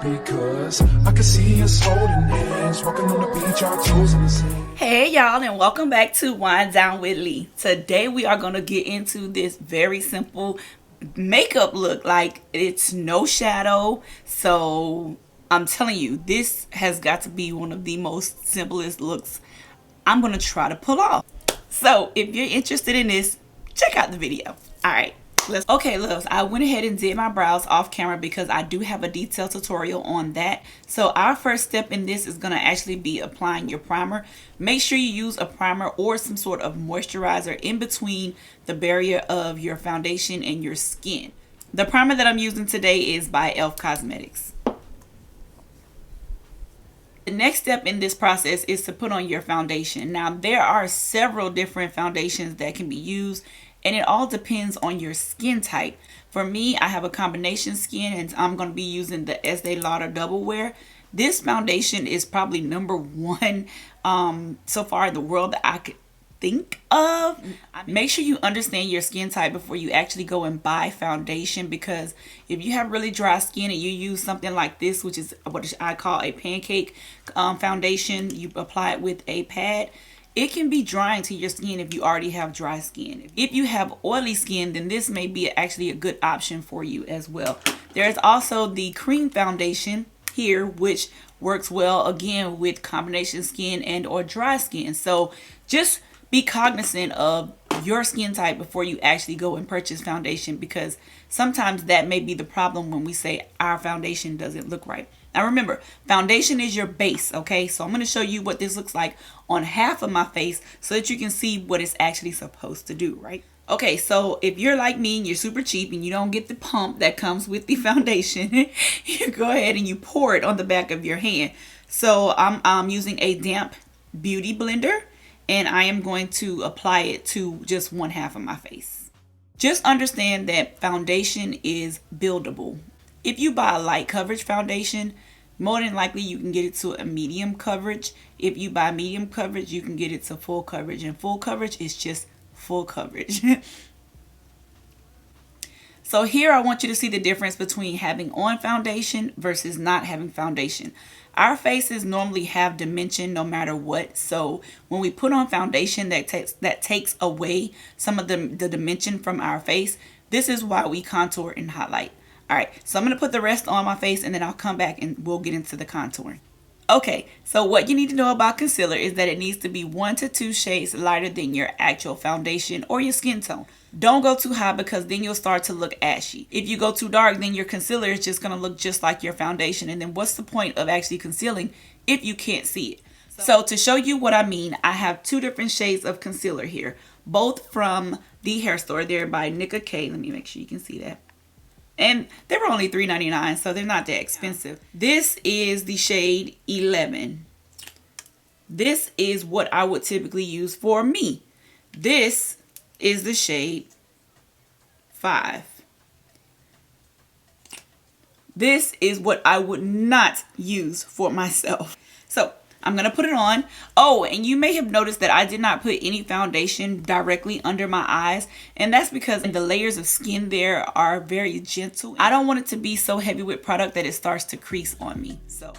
Because I can see us holding hands, walking on the beach, our toes in the sand. Hey y'all, and welcome back to Wind Down with Lee. Today we are going to get into this very simple makeup look. Like, it's no shadow, so I'm telling you, this has got to be one of the most simplest looks I'm going to try to pull off. So if you're interested in this, check out the video. Alright, okay loves, I went ahead and did my brows off camera because I do have a detailed tutorial on that. So our first step in this is going to actually be applying your primer. Make sure you use a primer or some sort of moisturizer in between the barrier of your foundation and your skin. The primer that I'm using today is by e.l.f. Cosmetics. The next step in this process is to put on your foundation. Now, there are several different foundations that can be used, and it all depends on your skin type. For me, I have a combination skin, and I'm going to be using the Estee Lauder Double Wear. This foundation is probably number one so far in the world that I could think of. Make sure you understand your skin type before you actually go and buy foundation, because if you have really dry skin and you use something like this, which is what I call a pancake foundation, you apply it with a pad, it can be drying to your skin if you already have dry skin. If you have oily skin, then this may be actually a good option for you as well. There's also the cream foundation here, which works well again with combination skin and or dry skin. So just be cognizant of your skin type before you actually go and purchase foundation, because sometimes that may be the problem when we say our foundation doesn't look right. Now remember, foundation is your base, okay? So I'm going to show you what this looks like on half of my face so that you can see what it's actually supposed to do, right? Okay, so if you're like me and you're super cheap and you don't get the pump that comes with the foundation, you go ahead and you pour it on the back of your hand. So I'm using a damp beauty blender, and I am going to apply it to just one half of my face. Just understand that foundation is buildable. If you buy a light coverage foundation, more than likely you can get it to a medium coverage. If you buy medium coverage, you can get it to full coverage, and full coverage is just full coverage. So here I want you to see the difference between having on foundation versus not having foundation. Our faces normally have dimension no matter what. So when we put on foundation, that takes away some of the dimension from our face. This is why we contour and highlight. All right, so I'm going to put the rest on my face, and then I'll come back and we'll get into the contouring. Okay, so what you need to know about concealer is that it needs to be 1 to 2 shades lighter than your actual foundation or your skin tone. Don't go too high, because then you'll start to look ashy. If you go too dark, then your concealer is just going to look just like your foundation. And then what's the point of actually concealing if you can't see it? So to show you what I mean, I have 2 different shades of concealer here, both from the hair store. They're by Nicka K. Let me make sure you can see that. And they were only $3.99, so they're not that expensive. This is the shade 11. This is what I would typically use for me. This is the shade 5. This is what I would not use for myself. So I'm going to put it on. Oh, and you may have noticed that I did not put any foundation directly under my eyes. And that's because the layers of skin there are very gentle. I don't want it to be so heavy with product that it starts to crease on me. So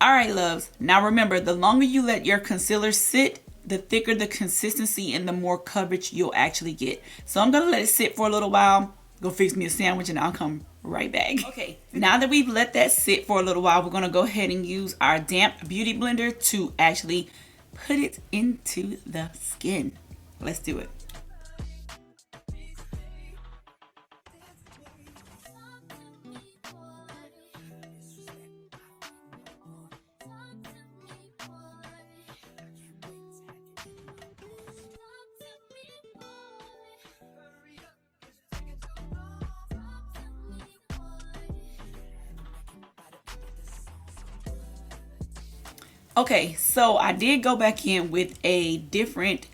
alright loves, now remember, the longer you let your concealer sit, the thicker the consistency and the more coverage you'll actually get. So I'm going to let it sit for a little while, go fix me a sandwich, and I'll come right back. Okay, now that we've let that sit for a little while, we're going to go ahead and use our damp beauty blender to actually put it into the skin. Let's do it. Okay, so I did go back in with a different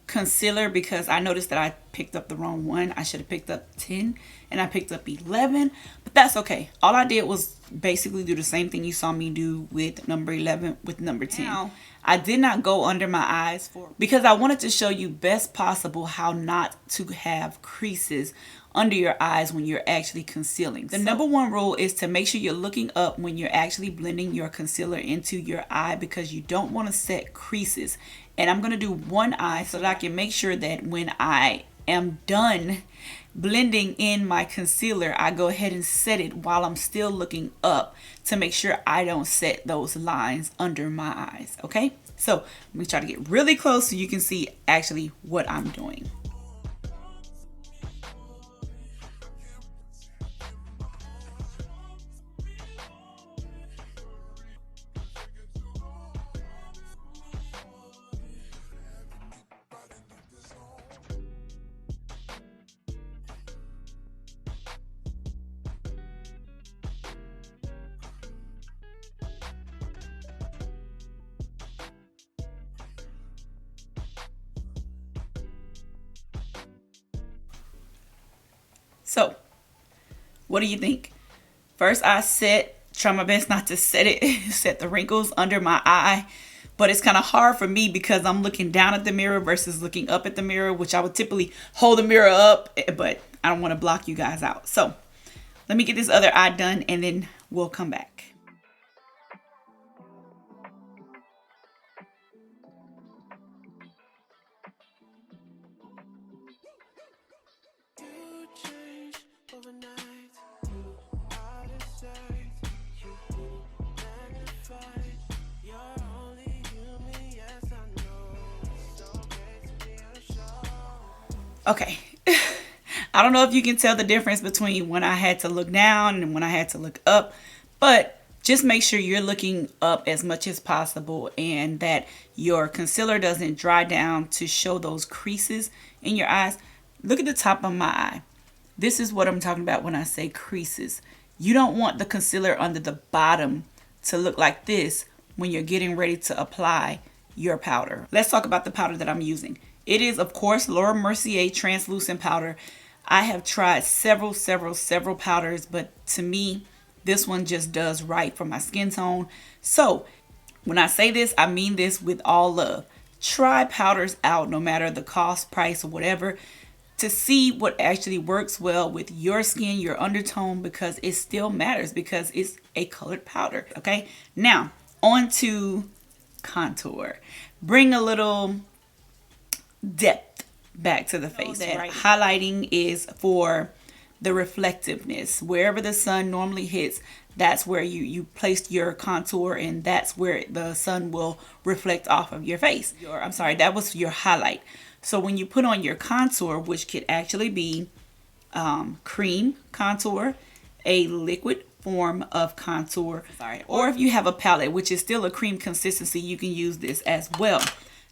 concealer because I noticed that I picked up the wrong one. I should have picked up 10 and I picked up 11. But That's okay. All I did was basically do the same thing you saw me do with number 11 with number 10. Now, I did not go under my eyes because I wanted to show you best possible how not to have creases under your eyes when you're actually concealing. The number one rule is to make sure you're looking up when you're actually blending your concealer into your eye, because you don't want to set creases. And I'm going to do one eye so that I can make sure that when I am done blending in my concealer, I go ahead and set it while I'm still looking up to make sure I don't set those lines under my eyes. Okay, so let me try to get really close so you can see actually what I'm doing. So, what do you think? First, I try my best not to set the wrinkles under my eye, but it's kind of hard for me because I'm looking down at the mirror versus looking up at the mirror, which I would typically hold the mirror up, but I don't want to block you guys out. So, let me get this other eye done and then we'll come back. Okay, I don't know if you can tell the difference between when I had to look down and when I had to look up, but just make sure you're looking up as much as possible and that your concealer doesn't dry down to show those creases in your eyes. Look at the top of my eye. This is what I'm talking about when I say creases. You don't want the concealer under the bottom to look like this when you're getting ready to apply your powder. Let's talk about the powder that I'm using. It is, of course, Laura Mercier translucent powder. I have tried several powders, but to me, this one just does right for my skin tone. So when I say this, I mean this with all love. Try powders out, no matter the cost, price, or whatever, to see what actually works well with your skin, your undertone, because it still matters because it's a colored powder. Okay, now on to contour. Bring a little depth back to the face. Right? Highlighting is for the reflectiveness. Wherever the sun normally hits, that's where you placed your contour, and that's where the sun will reflect off of your face. That was your highlight. So when you put on your contour, which could actually be cream contour, a liquid form of contour, or if you have a palette, which is still a cream consistency, you can use this as well.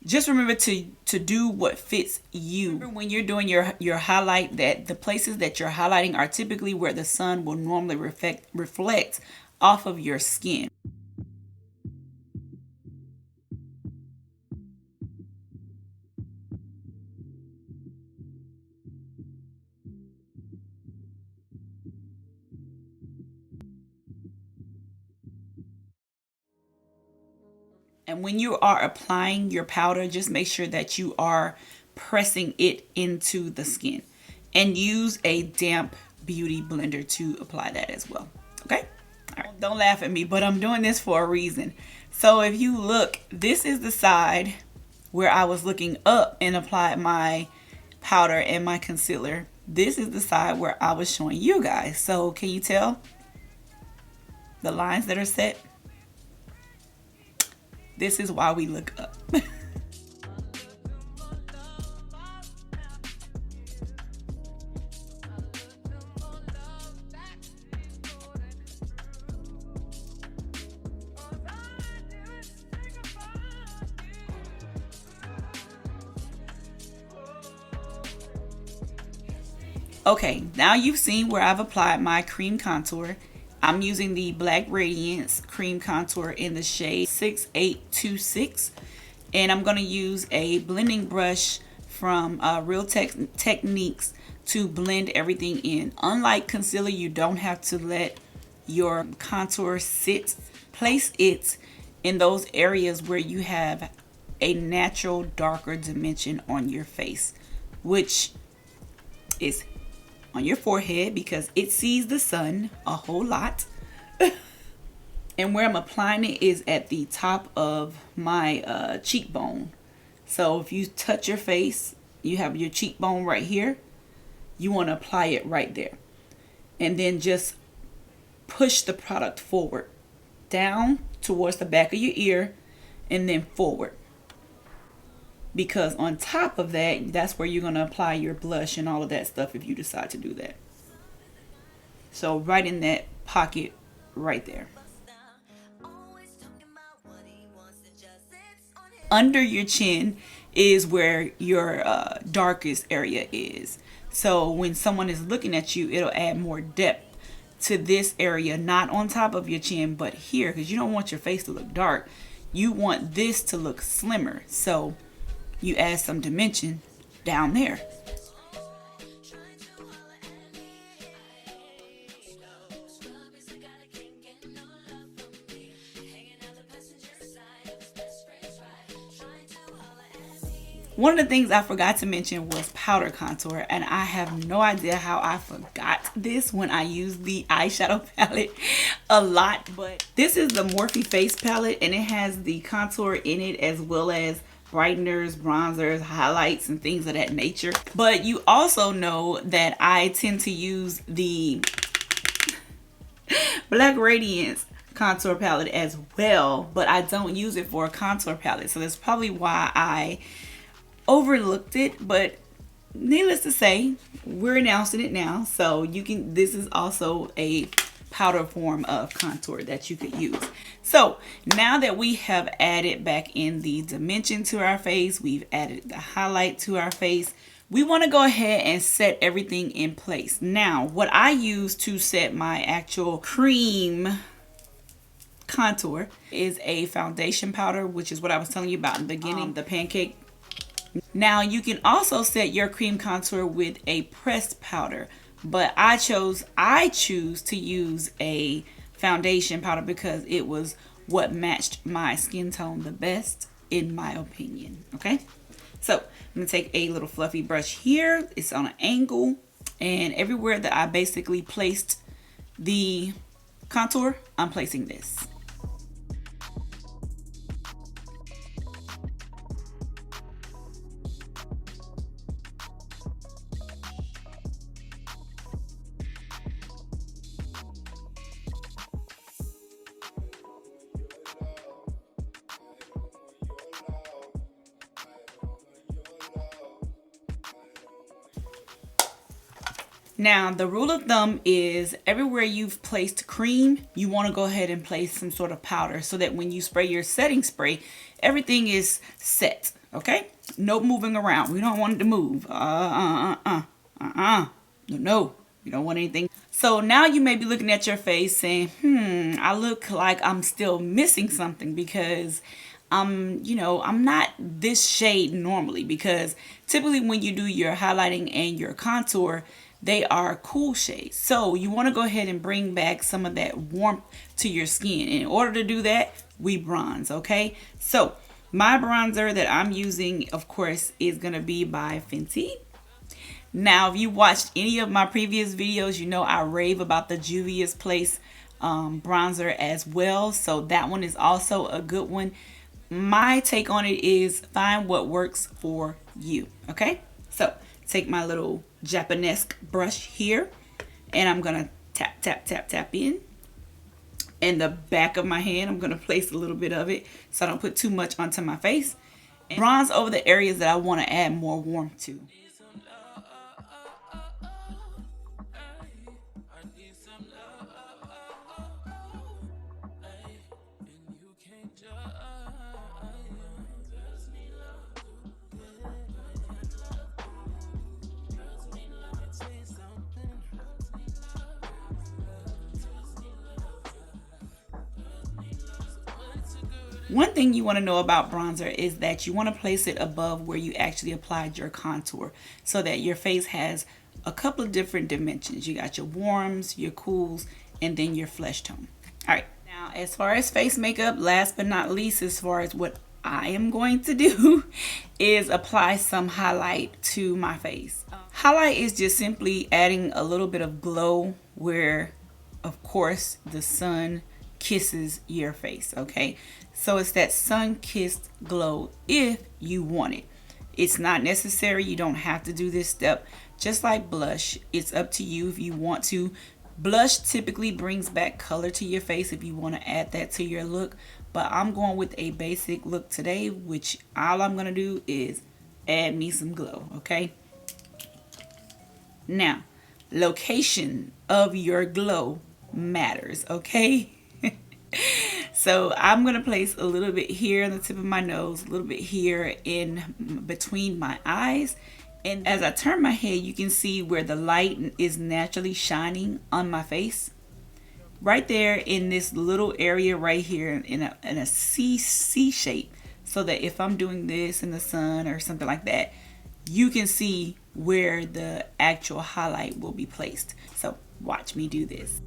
Just remember to do what fits you. When you're doing your highlight, that the places that you're highlighting are typically where the sun will normally reflect off of your skin. And when you are applying your powder, just make sure that you are pressing it into the skin, and use a damp beauty blender to apply that as well. Okay? All right. Don't laugh at me, but I'm doing this for a reason. So if you look, this is the side where I was looking up and applied my powder and my concealer. This is the side where I was showing you guys. So can you tell the lines that are set? This is why we look up. Okay, now you've seen where I've applied my cream contour. I'm using the Black Radiance cream contour in the shade 6826, and I'm going to use a blending brush from Real Techniques to blend everything in. Unlike concealer, you don't have to let your contour sit. Place it in those areas where you have a natural darker dimension on your face, which is on your forehead because it sees the sun a whole lot. And where I'm applying it is at the top of my cheekbone. So if you touch your face, you have your cheekbone right here. You want to apply it right there. And then just push the product forward, down towards the back of your ear, and then forward. Because on top of that, that's where you're going to apply your blush and all of that stuff if you decide to do that. So right in that pocket right there. Under your chin is where your darkest area is. So when someone is looking at you, it'll add more depth to this area, not on top of your chin, but here, because you don't want your face to look dark. You want this to look slimmer. So you add some dimension down there. One of the things I forgot to mention was powder contour, and I have no idea how I forgot this when I use the eyeshadow palette a lot, but this is the Morphe Face palette, and it has the contour in it as well as brighteners, bronzers, highlights, and things of that nature. But you also know that I tend to use the Black Radiance contour palette as well, but I don't use it for a contour palette, so that's probably why I overlooked it. But needless to say, we're announcing it now, so you can, this is also a powder form of contour that you could use. So now that we have added back in the dimension to our face, we've added the highlight to our face, we want to go ahead and set everything in place. Now what I use to set my actual cream contour is a foundation powder, which is what I was telling you about in the beginning, the pancake. Now you can also set your cream contour with a pressed powder, but I choose to use a foundation powder because it was what matched my skin tone the best, in my opinion. Okay, so I'm gonna take a little fluffy brush here. It's on an angle, and everywhere that I basically placed the contour, I'm placing this. Now, the rule of thumb is everywhere you've placed cream, you want to go ahead and place some sort of powder so that when you spray your setting spray, everything is set, okay? No moving around. We don't want it to move. No, you don't want anything. So now you may be looking at your face saying, I look like I'm still missing something because I'm not this shade normally, because typically when you do your highlighting and your contour, they are cool shades. So you want to go ahead and bring back some of that warmth to your skin. In order to do that, we bronze, okay? So my bronzer that I'm using, of course, is going to be by Fenty. Now, if you watched any of my previous videos, you know I rave about the Juvia's Place bronzer as well. So that one is also a good one. My take on it is find what works for you, okay? So take my little Japanese brush here, and I'm gonna tap, tap, tap, tap in. In the back of my hand, I'm gonna place a little bit of it so I don't put too much onto my face. And bronze over the areas that I wanna add more warmth to. One thing you want to know about bronzer is that you want to place it above where you actually applied your contour so that your face has a couple of different dimensions. You got your warms, your cools, and then your flesh tone. All right, now as far as face makeup, last but not least, as far as what I am going to do is apply some highlight to my face. Highlight is just simply adding a little bit of glow where, of course, the sun kisses your face, okay? So it's that sun-kissed glow if you want it. It's not necessary. You don't have to do this step. Just like blush, it's up to you if you want to. Blush typically brings back color to your face if you want to add that to your look. But I'm going with a basic look today, which all I'm going to do is add me some glow, okay? Now, location of your glow matters, okay? So I'm going to place a little bit here on the tip of my nose, a little bit here in between my eyes. And as I turn my head, you can see where the light is naturally shining on my face. Right there in this little area right here in a C shape. So that if I'm doing this in the sun or something like that, you can see where the actual highlight will be placed. So watch me do this.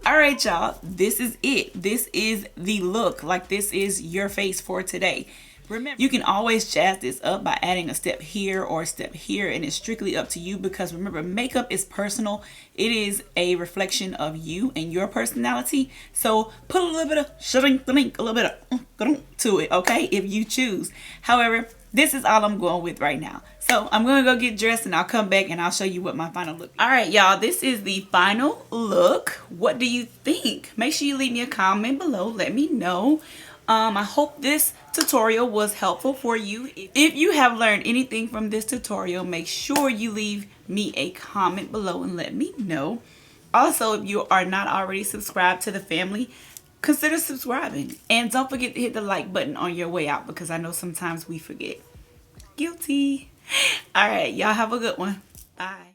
All right, y'all, this is it. This is the look. Like, this is your face for today. Remember, you can always jazz this up by adding a step here or a step here, and it's strictly up to you because remember, makeup is personal. It is a reflection of you and your personality. So put a little bit of a little bit of to it, okay, if you choose. However, this is all I'm going with right now. So I'm going to go get dressed and I'll come back and I'll show you what my final look is. All right, y'all, this is the final look. What do you think? Make sure you leave me a comment below. Let me know. I hope this tutorial was helpful for you. If you have learned anything from this tutorial, make sure you leave me a comment below and let me know. Also, if you are not already subscribed to the family, consider subscribing. And don't forget to hit the like button on your way out because I know sometimes we forget. Guilty. All right, y'all have a good one. Bye.